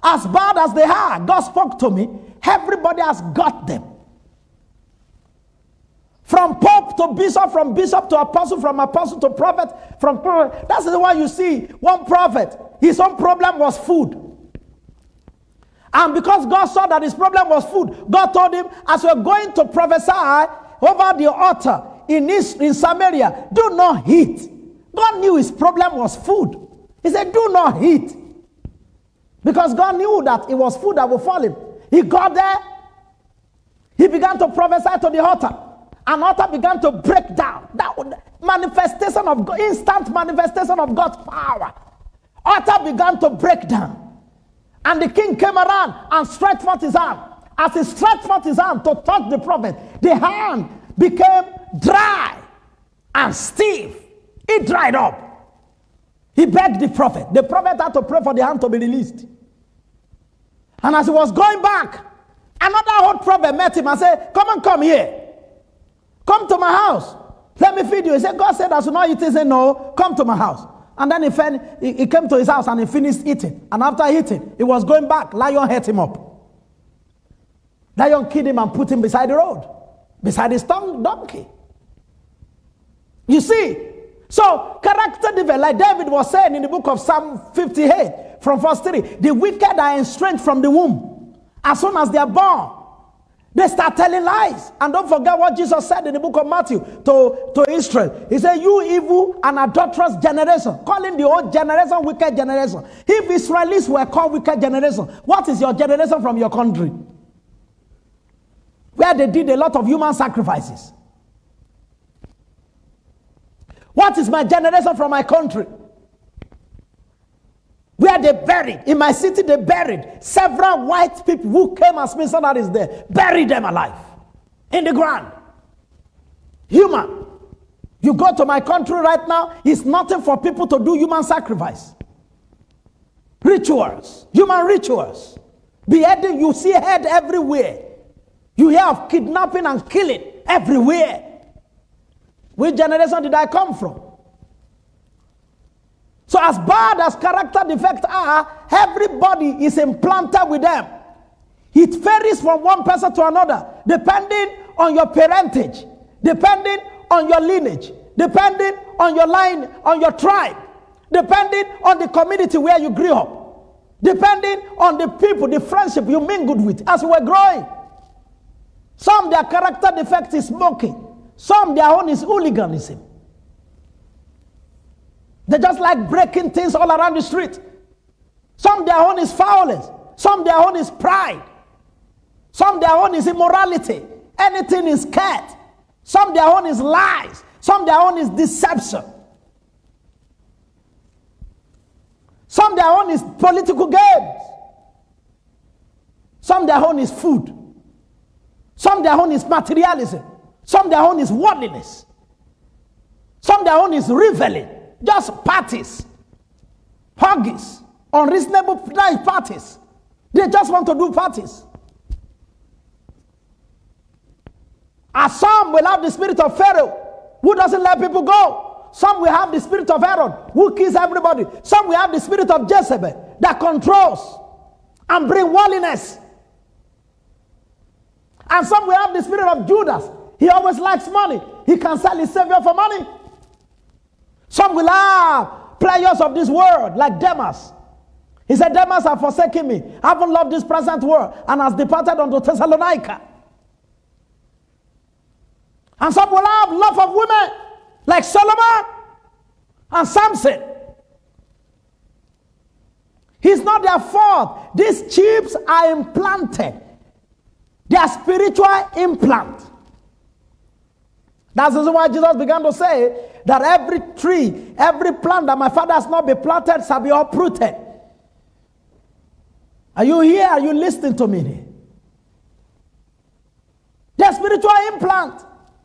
As bad as they are, God spoke to me. Everybody has got them. From pope to bishop, from bishop to apostle, from apostle to prophet, from prophet. That's the one you see. One prophet, his own problem was food. And because God saw that his problem was food, God told him, as you're going to prophesy over the altar in Samaria, do not eat. God knew his problem was food. He said, do not eat. Because God knew that it was food that would fall him. He got there. He began to prophesy to the altar. And altar began to break down. That manifestation of God, instant manifestation of God's power. Altar began to break down. And the king came around and stretched forth his hand. As he stretched forth his hand to touch the prophet, the hand became dry and stiff. It dried up. He begged the prophet. The prophet had to pray for the hand to be released. And as he was going back, another old prophet met him and said, come here. Come to my house. Let me feed you. He said, God said I should not eat. He said, no, come to my house. And then he came to his house and he finished eating. And after eating, he was going back. Lion ate him up. Lion killed him and put him beside the road. Beside his donkey. You see? So, character development, like David was saying in the book of Psalm 58, from verse 3, the wicked are estranged from the womb. As soon as they are born, they start telling lies. And don't forget what Jesus said in the book of Matthew to Israel. He said, you evil and adulterous generation, calling the old generation wicked generation. If Israelis were called wicked generation, what is your generation from your country? Where they did a lot of human sacrifices. What is my generation from my country? Where they buried, in my city they buried several white people who came as missionaries there, buried them alive in the ground. Human. You go to my country right now, it's nothing for people to do human sacrifice. Rituals, human rituals. Beheading, you see head everywhere. You hear of kidnapping and killing everywhere. Which generation did I come from? So as bad as character defects are, everybody is implanted with them. It varies from one person to another, depending on your parentage, depending on your lineage, depending on your line, on your tribe, depending on the community where you grew up, depending on the people, the friendship you mingled with as you were growing. Some, their character defect is smoking. Some, their own is hooliganism. They just like breaking things all around the street. Some, their own is violence. Some, their own is pride. Some, their own is immorality. Anything is cat. Some, their own is lies. Some, their own is deception. Some, their own is political games. Some, their own is food. Some, their own is materialism. Some, their own is worldliness. Some, their own is reveling. Just parties. Huggies. Unreasonable night parties. They just want to do parties. And some will have the spirit of Pharaoh, who doesn't let people go. Some will have the spirit of Aaron, who kills everybody. Some will have the spirit of Jezebel, that controls and brings worldliness. And some will have the spirit of Judas. He always likes money. He can sell his savior for money. Some will have players of this world, like Demas. He said, Demas have forsaken me, haven't loved this present world, and has departed unto Thessalonica. And some will have love of women, like Solomon and Samson. It's not their fault. These chips are implanted. They are spiritual implant. That's the reason why Jesus began to say that every tree, every plant that my Father has not been planted shall be uprooted. Are you here? Are you listening to me? They're spiritual implant.